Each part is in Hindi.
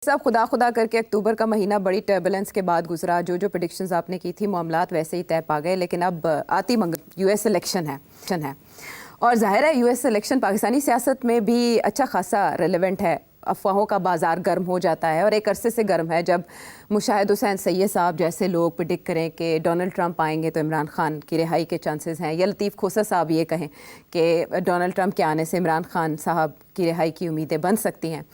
सब खुदा खुदा करके अक्टूबर का महीना बड़ी टर्बुलेंस के बाद गुजरा। जो जो प्रेडिक्शंस आपने की थी मामलात वैसे ही तय पा गए, लेकिन अब आती मंगल यूएस इलेक्शन है और जाहिर है यूएस इलेक्शन पाकिस्तानी सियासत में भी अच्छा खासा रेलेवेंट है। अफवाहों का बाज़ार गर्म हो जाता है और एक अरसे से गर्म है। जब मुशाहिद हुसैन सैयद साहब जैसे लोग प्रेडिक्ट करें कि डोनाल्ड ट्रंप आएंगे तो इमरान खान की रिहाई के चांसेस हैं, या लतीफ़ खोसा साहब ये कहें कि डोनाल्ड ट्रंप के आने से इमरान खान साहब की रिहाई की उम्मीदें बन सकती हैं,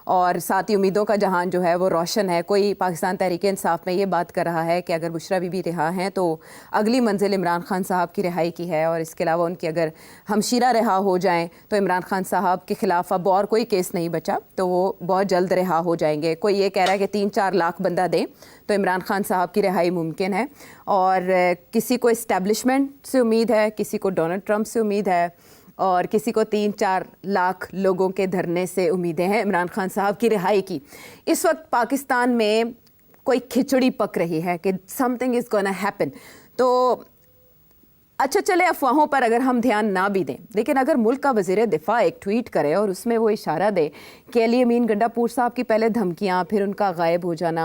और साथ ही उम्मीदों का जहान जो है वो रोशन है। कोई पाकिस्तान तहरीक इंसाफ में ये बात कर रहा है कि अगर बुशरा बीबी रिहा हैं तो अगली मंजिल इमरान खान साहब की रिहाई की है, और इसके अलावा उनकी अगर हमशीरा रिहा हो जाएं तो इमरान खान साहब के ख़िलाफ़ अब और कोई केस नहीं बचा, तो वो बहुत जल्द रिहा हो जाएंगे। कोई ये कह रहा है कि 3-4 लाख बंदा दें तो इमरान खान साहब की रिहाई मुमकिन है, और किसी को इस्टेब्लिशमेंट से उम्मीद है, किसी को डोनाल्ड ट्रंप से उम्मीद है, और किसी को 3-4 लाख लोगों के धरने से उम्मीदें हैं इमरान खान साहब की रिहाई की। इस वक्त पाकिस्तान में कोई खिचड़ी पक रही है कि समथिंग इज़ गोना हैपन। तो अच्छा चले, अफवाहों पर अगर हम ध्यान ना भी दें, लेकिन अगर मुल्क का वज़ीर दिफा एक ट्वीट करे और उसमें वो इशारा दे कि अली अमीन गंडापुर साहब की पहले धमकियां, फिर उनका गायब हो जाना,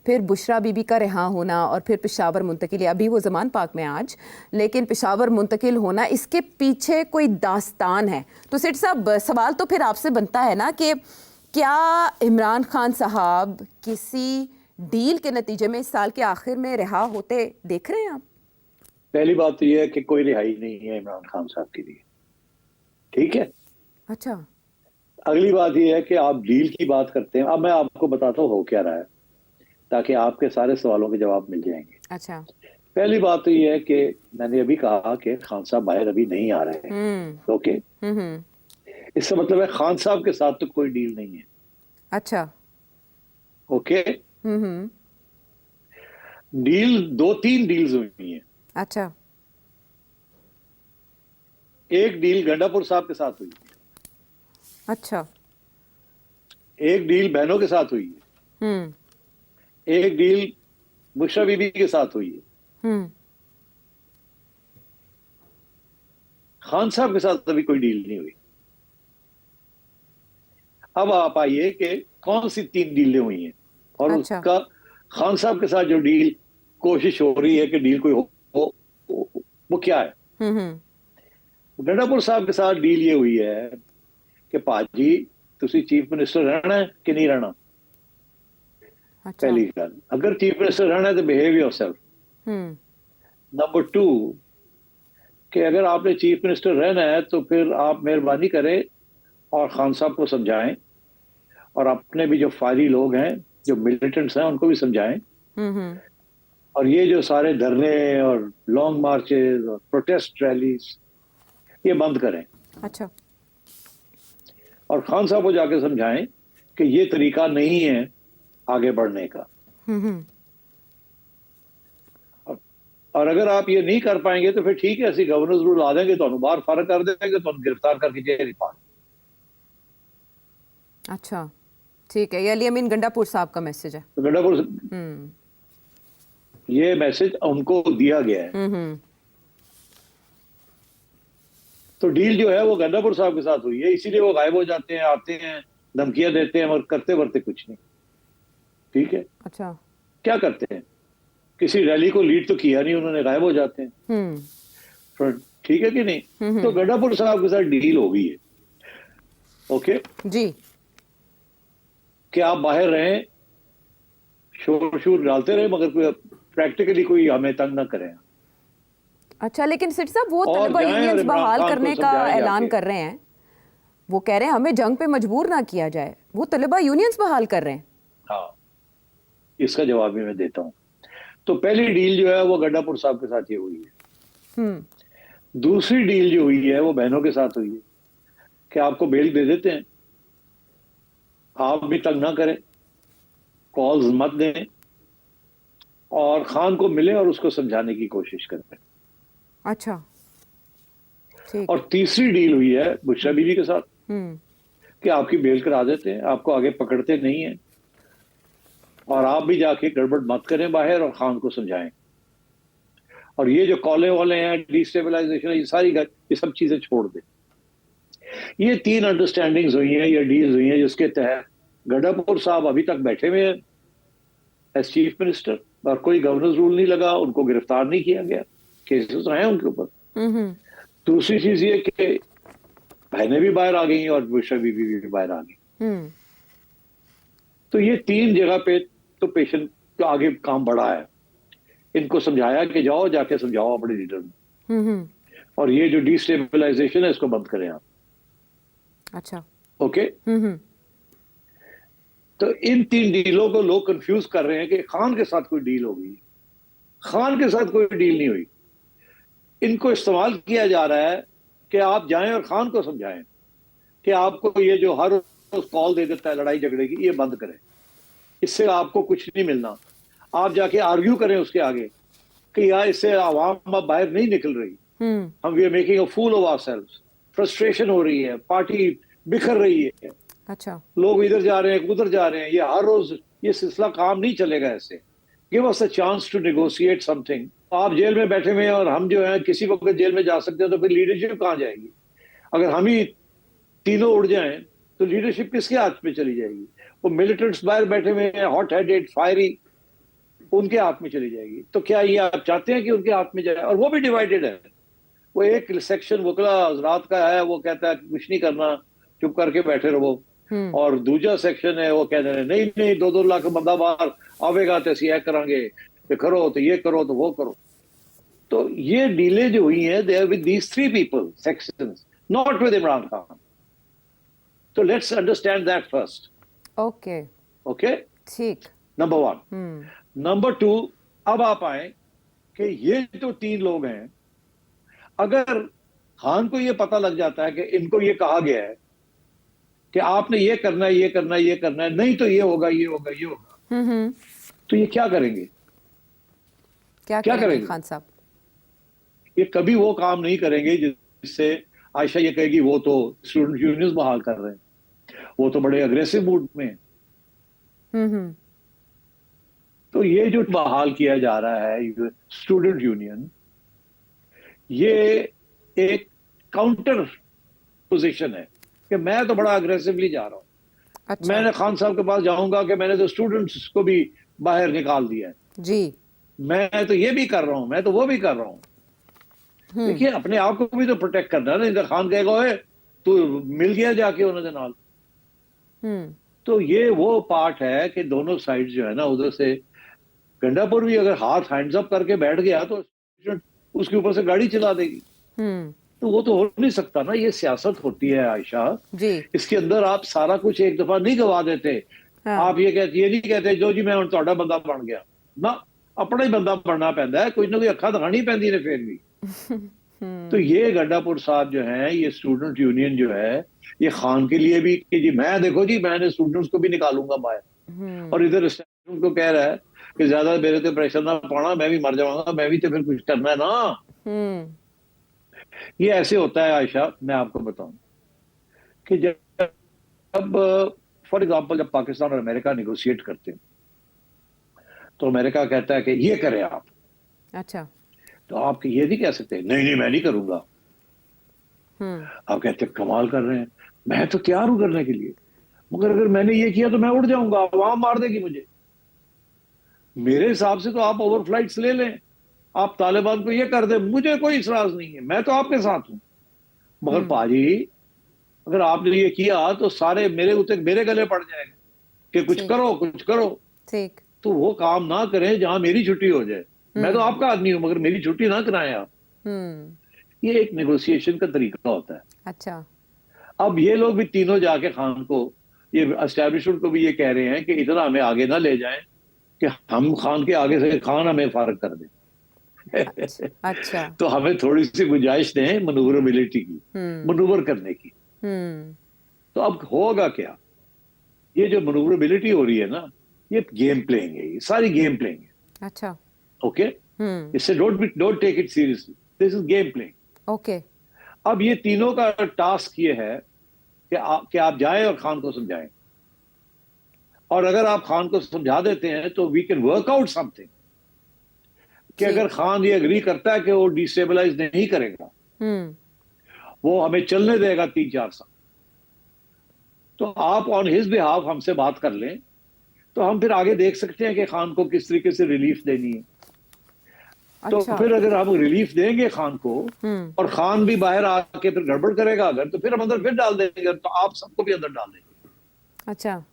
फिर बुशरा बीबी का रिहा होना, और फिर पेशावर मुंतकिल, अभी वो ज़मान पाक में आज, लेकिन पेशावर मुंतकिल होना, इसके पीछे कोई दास्तान है। तो सेठ साहब, सवाल तो फिर आपसे बनता है ना कि क्या इमरान खान साहब किसी डील के नतीजे में इस साल के आखिर में रिहा होते देख रहे हैं आप? पहली बात तो यह है कि कोई रिहाई नहीं है इमरान खान साहब के लिए, ठीक है। अच्छा। अगली बात यह है कि आप डील की बात करते हैं। अब मैं आपको बताता हूँ हो क्या रहा है, ताकि आपके सारे सवालों के जवाब मिल जाएंगे। अच्छा। पहली बात तो यह है कि मैंने अभी कहा कि खान साहब बाहर अभी नहीं आ रहे हैं, ओके। इसका मतलब है खान साहब के साथ तो कोई डील नहीं है। अच्छा। ओके। डील 2-3 डील्स हुई हैं। अच्छा। एक डील गंडापुर साहब के साथ हुई है, अच्छा। एक डील बहनों के साथ हुई है, एक डील बुशरा बीबी के साथ हुई है। खान साहब के साथ अभी कोई डील नहीं हुई। अब आप आइए कि कौन सी 3 डीलें हुई हैं, और अच्छा। उसका खान साहब के साथ जो डील कोशिश हो रही है कि डील कोई हो वो क्या है। गंडापुर साहब के साथ डील ये हुई है कि पाजी तुसी चीफ मिनिस्टर रहना है कि नहीं रहना। अच्छा। पहली गल, अगर चीफ मिनिस्टर रहना है तो बिहेव योरसेल्फ। नंबर 2 कि अगर आपने चीफ मिनिस्टर रहना है तो फिर आप मेहरबानी करें और खान साहब को समझाएं, और अपने भी जो फायरी लोग हैं, जो मिलिटेंट्स हैं, उनको भी समझाएं, और ये जो सारे धरने और लॉन्ग मार्चेस और प्रोटेस्ट रैलीज ये बंद करें। अच्छा। और खान साहब को जाके समझाएं कि ये तरीका नहीं है आगे बढ़ने का। और अगर आप ये नहीं कर पाएंगे तो फिर ठीक है, ऐसी गवर्नर्स रूल आ देंगे, तो बाहर फारग कर देंगे, तो गिरफ्तार करके जेल पाएं। अच्छा, ठीक है। ये अली अमीन गंडापुर साहब का मैसेज है। तो गंडापुर ये मैसेज उनको दिया गया है। तो डील जो है वो गंडापुर साहब के साथ हुई है, इसीलिए वो गायब हो जाते हैं, आते हैं, धमकियां देते हैं, और करते वर्ते कुछ नहीं। ठीक है। अच्छा। क्या करते हैं, किसी रैली को लीड तो किया नहीं उन्होंने, गायब हो जाते हैं। ठीक है कि नहीं। तो गंडापुर साहब के साथ डील हो गई है, ओके जी, कि आप बाहर रहें, शोर शोर डालते रहे, मगर कोई प्रैक्टिकली कोई हमें तंग ना करें। अच्छा, लेकिन सिट साहब वो तलबा यूनियंस बहाल करने का ऐलान कर रहे हैं। वो कह रहे हैं हमें जंग पे मजबूर ना किया जाए, वो तलबा यूनियंस बहाल कर रहे हैं। हाँ, इसका जवाब भी मैं देता हूं। तो पहली डील जो है वो गंडापुर साहब के साथ ये हुई है। दूसरी डील जो हुई है वो बहनों के साथ हुई है कि आपको बेल दे देते हैं, आप भी तंग ना करें, कॉल्स मत दें, और खान को मिले और उसको समझाने की कोशिश करें। अच्छा, ठीक। और तीसरी डील हुई है बुशरा बीबी के साथ कि आपकी बेल करा देते हैं, आपको आगे पकड़ते नहीं है, और आप भी जाके गड़बड़ मत करें बाहर, और खान को समझाएं। और ये जो कॉले वाले हैं, डिस्टेबलाइजेशन, ये सब चीजें छोड़ दें। ये 3 अंडरस्टैंडिंग्स हुई हैं या डील्स हुई हैं जिसके तहत गड्ढापुर साहब अभी तक बैठे हुए हैं एज चीफ मिनिस्टर और कोई गवर्नर्स रूल नहीं लगा, उनको गिरफ्तार नहीं किया गया, केसेस हैं उनके ऊपर। दूसरी चीज ये कि बहनें भी बाहर आ गई और बुशरा बीबी भी बाहर आ गई। तो ये तीन जगह पे तो पेशेंट तो आगे काम बढ़ा है। इनको समझाया कि जाओ जाके समझाओ अपने लीडर में, और ये जो डिस्टेबलाइजेशन है इसको बंद करें आप। अच्छा, ओके। तो इन तीन डीलों को लोग कंफ्यूज कर रहे हैं कि खान के साथ कोई डील होगी। खान के साथ कोई डील नहीं हुई। इनको इस्तेमाल किया जा रहा है कि आप जाएं और खान को समझाएं कि आपको ये जो हर रोज कॉल दे देता है लड़ाई झगड़े की, ये बंद करें, इससे आपको कुछ नहीं मिलना। आप जाके आर्ग्यू करें उसके आगे कि यार इससे आवाम अब बाहर नहीं निकल रही, हम we are making a fool of ourselves, frustration हो रही है, पार्टी बिखर रही है, अच्छा, लोग इधर जा रहे हैं उधर जा रहे हैं, ये हर रोज ये सिलसिला काम नहीं चलेगा ऐसे। Give us a chance to negotiate something. आप जेल में बैठे हुए हैं और हम जो है किसी को अगर जेल में जा सकते हैं तो फिर लीडरशिप कहाँ जाएगी? अगर हम ही तीनों उड़ जाएं तो लीडरशिप किसके हाथ में चली जाएगी? वो मिलिटेंट्स बाहर बैठे हुए हैं, हॉट हेडेड फायरी, उनके हाथ में चली जाएगी। तो क्या ये आप चाहते हैं कि उनके हाथ में जाए? और वो भी डिवाइडेड है। वो एक सेक्शन वकला हजरात का है, वो कहता है कुछ नहीं करना, चुप करके बैठे रहो, और दूसरा सेक्शन है वो कहते हैं नहीं नहीं 2-2 लाख बंदा बाहर आवेगा तो ऐसी करांगे, तो करो तो ये करो तो वो करो। तो ये डीले जो हुई है they are with these three people sections, not with Imran Khan. तो let's understand that first. Okay, okay, ठीक। नंबर 1। नंबर 2, अब आप आए कि ये जो तीन लोग हैं, अगर खान को ये पता लग जाता है कि इनको ये कहा गया है कि आपने ये करना है ये करना है ये करना है, नहीं तो ये होगा ये होगा ये होगा, तो ये क्या करेंगे? क्या क्या करेंगे खान साहब? ये कभी वो काम नहीं करेंगे जिससे आयशा ये कहेगी वो तो स्टूडेंट यूनियन बहाल कर रहे हैं, वो तो बड़े अग्रेसिव मूड में है। तो ये जो बहाल किया जा रहा है स्टूडेंट यूनियन, ये एक काउंटर पोजीशन है कि मैं तो बड़ा अग्रेसिवली जा रहा हूं। अच्छा, मैंने खान साहब के पास जाऊंगा कि मैंने तो स्टूडेंट्स को भी बाहर निकाल दिया है, जी। मैं तो ये भी कर रहा हूं, मैं तो वो भी कर रहा हूं। देखिए अपने आप को भी तो प्रोटेक्ट करना है। नहीं तो खान कहेगा ओए तू मिल गया जाके उन्होंने नाल। तो ये वो पार्ट है कि दोनों साइड जो है ना, उधर से गंडापुर भी अगर हाथ हैंड्स अप करके बैठ गया तो उसके ऊपर से गाड़ी चला देगी। तो वो तो हो नहीं सकता ना, ये सियासत होती है आयशा जी। इसके अंदर आप सारा कुछ एक दफा नहीं गवा देते। हाँ। आप ये नहीं कहते जो जी मैं हुण तुहाडा बंदा बन गया ना, अपना ही बंदा बनना पैंदा है, कोई ना कोई अखा दिखानी पैंदी ने फिर भी। तो ये गंडापुर साहब जो है, ये स्टूडेंट यूनियन जो है, ये खान के लिए भी कि जी मैं देखो जी मैंने स्टूडेंट्स को भी निकालूंगा बाहर, और इधर को कह रहा है कि ज्यादा मेरे तो प्रेशर ना पाना, मैं भी मर जाऊंगा, मैं भी तो फिर कुछ करना है ना। ये ऐसे होता है आयशा, मैं आपको बताऊं कि जब फॉर एग्जांपल जब पाकिस्तान और अमेरिका नेगोशिएट करते हैं तो अमेरिका कहता है कि ये करें आप, अच्छा, तो आप ये नहीं कह सकते नहीं नहीं मैं नहीं करूंगा। आप कहते कमाल कर रहे हैं, मैं तो तैयार हूं करने के लिए, मगर अगर मैंने ये किया तो मैं उड़ जाऊंगा, वहां मार देगी मुझे। मेरे हिसाब से तो आप ओवरफ्लाइट्स ले लें, आप तालिबान को ये कर दें, मुझे कोई इतराज नहीं है, मैं तो आपके साथ हूं। मगर पाजी अगर आपने ये किया तो सारे मेरे गले पड़ जाएंगे कि कुछ करो कुछ करो। ठीक। तो वो काम ना करें जहां मेरी छुट्टी हो जाए। मैं तो आपका आदमी हूं मगर मेरी छुट्टी ना कराएं आप। ये एक नेगोशिएशन का तरीका होता है। अच्छा, अब ये लोग भी तीनों जाके खान को, ये एस्टैब्लिशमेंट को भी ये कह रहे हैं कि इतना हमें आगे ना ले जाएं कि हम खान के आगे से खान हमें फारग कर दे। अच्छा। तो हमें थोड़ी सी गुंजाइश दें मनूवरेबिलिटी की, मनूवर करने की। तो अब होगा क्या? ये जो मनूवरेबिलिटी हो रही है ना, ये गेम प्लेइंग है, ये सारी गेम प्लेइंग है। अच्छा, ओके, इससे don't take it seriously, this is game playing. Okay. अब ये तीनों का टास्क ये है कि आप जाएं और खान को समझाएं, और अगर आप खान को समझा देते हैं तो we can work out something कि अगर खान ये एग्री करता है कि वो डिस्टेबलाइज नहीं करेगा, वो हमें चलने देगा 3-4 साल, तो आप ऑन हिज बिहाफ हमसे बात कर लें, तो हम फिर आगे देख सकते हैं कि खान को किस तरीके से रिलीफ देनी है। तो अच्छा। फिर अगर हम रिलीफ देंगे खान को और खान भी बाहर आके फिर गड़बड़ करेगा अगर, तो फिर हम अंदर फिर डाल देंगे, तो आप सबको भी अंदर डाल देंगे। अच्छा।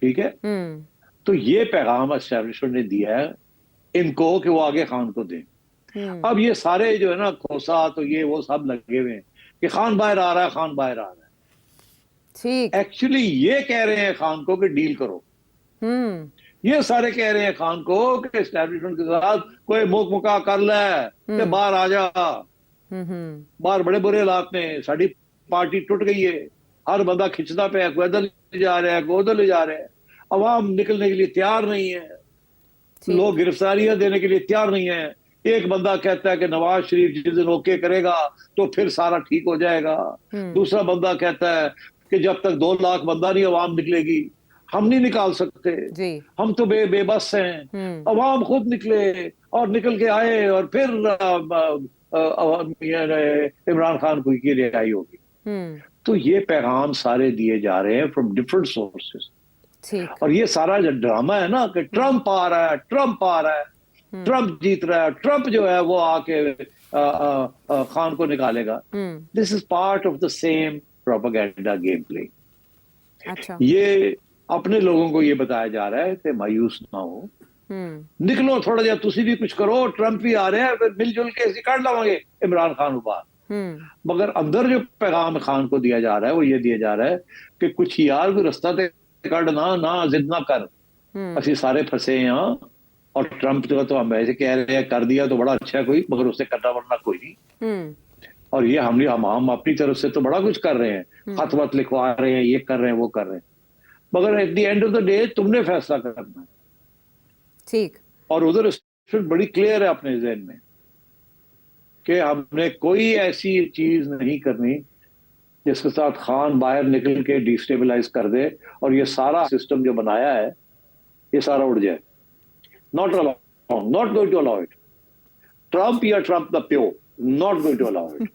ठीक है। तो ये पैगाम एस्टेब्लिशमेंट ने दिया है इनको कि वो आगे खान को दें। अब ये सारे जो है ना खोसा तो ये वो सब लगे हुए हैं कि खान बाहर आ रहा है, खान बाहर आ रहा है। ठीक। एक्चुअली ये कह रहे हैं खान को कि डील करो। ये सारे कह रहे हैं खान को कि एस्टेब्लिशमेंट के साथ कोई मुक मुका कर ले कि बाहर आ जा। बाहर बड़े बुरे हालात में साड़ी पार्टी टूट गई है, हर बंदा खिंचता पे है, कोई इधर ले जा रहा है, कोई उधर ले जा रहा है, अवाम निकलने के लिए तैयार नहीं है, लोग गिरफ्तारियां देने के लिए तैयार नहीं है। एक बंदा कहता है कि नवाज शरीफ जिस दिन ओके करेगा तो फिर सारा ठीक हो जाएगा, दूसरा बंदा कहता है कि जब तक 2 लाख बंदा नहीं अवाम निकलेगी हम नहीं निकाल सकते जी। हम तो बेबस हैं। अवाम खुद निकले और निकल के आए और फिर इमरान खान को की रिहाई होगी। तो ये पैगाम सारे दिए जा रहे हैं फ्रॉम डिफरेंट सोर्सेस। और ये सारा जो ड्रामा है ना कि ट्रंप आ रहा है, ट्रंप आ रहा है, ट्रंप जीत रहा है, ट्रंप जो है वो आके खान को निकालेगा, this is part of the same propaganda game play. अच्छा। ये अपने लोगों को ये बताया जा रहा है कि मायूस ना हो, निकलो थोड़ा जा, तुसी भी कुछ करो, ट्रंप भी आ रहे हैं, फिर मिलजुल के ऐसे काट लावांगे इमरान खान बाहर। मगर अंदर जो पैगाम खान को दिया जा रहा है वो ये दिया जा रहा है कि कुछ यार भी रास्ता ते कढ़ना ना, जिद ना कर, असि सारे फंसे हैं यहाँ। और ट्रंप जो तो हम ऐसे कह रहे हैं कर दिया तो बड़ा अच्छा है कोई, मगर उससे करना वरना कोई नहीं। और ये हम अपनी तरफ से तो बड़ा कुछ कर रहे हैं, खत वत लिखवा रहे हैं, ये कर रहे हैं, वो कर रहे हैं, मगर at the end of the day तुमने फैसला करना है। ठीक। और उधर बड़ी क्लियर है अपने जहन में कि हमने कोई ऐसी चीज नहीं करनी जिसके साथ खान बाहर निकल के डिस्टेबलाइज कर दे और ये सारा सिस्टम जो बनाया है ये सारा उड़ जाए। Not allow, not going to allow it. Trump या ट्रंप द प्यो, not going to allow it.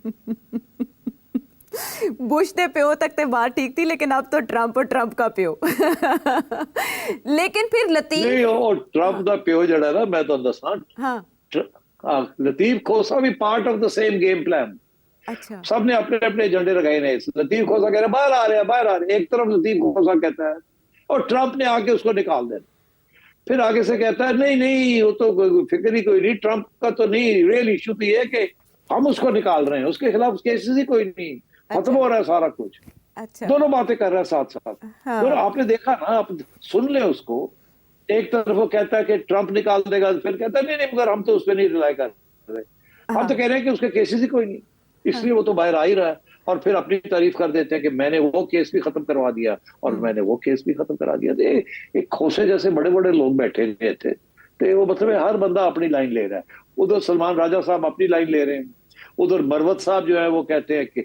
Bush दे प्यो तक ते बात ठीक थी, लेकिन अब तो ट्रंप और ट्रंप का प्यो। लेकिन फिर लतीफ नहीं, और ट्रंप दा प्यो जड़ा ना, मैं तो दसना, हाँ, लतीफ खोसा भी part of the same game plan. अच्छा। सबने अपने अपने एजेंडे लगाए हैं। लतीफ खोसा कह रहे बाहर आ रहे हैं, बाहर आ रहे हैं, एक तरफ लतीफ खोसा कहता है और ट्रंप ने आके उसको निकाल देना, फिर आगे से कहता है नहीं नहीं वो तो फिक्र ही कोई नहीं, ट्रंप का तो नहीं, रियल इशू तो ये है कि हम उसको निकाल रहे हैं, उसके खिलाफ केसेस ही कोई नहीं, खत्म हो रहा है सारा कुछ। अच्छा। दोनों बातें कर रहा है साथ साथ। हाँ। तो आपने देखा ना, आप सुन ले उसको, एक तरफ वो कहता है कि ट्रंप निकाल देगा, फिर कहता है नहीं नहीं मगर हम तो उस पर नहीं रिलाई कर रहे, हम तो कह रहे हैं कि उसके केसेस ही कोई नहीं, इसलिए वो तो बाहर आ ही रहा है। और फिर अपनी तारीफ कर देते हैं कि मैंने वो केस भी खत्म करवा दिया और मैंने वो केस भी खत्म करा दिया। तो एक खोसे जैसे बड़े बड़े लोग बैठे हुए थे, तो वो मतलब हर बंदा अपनी लाइन ले रहा है। उधर सलमान राजा साहब अपनी लाइन ले रहे हैं, उधर मरवत साहब जो है वो कहते हैं कि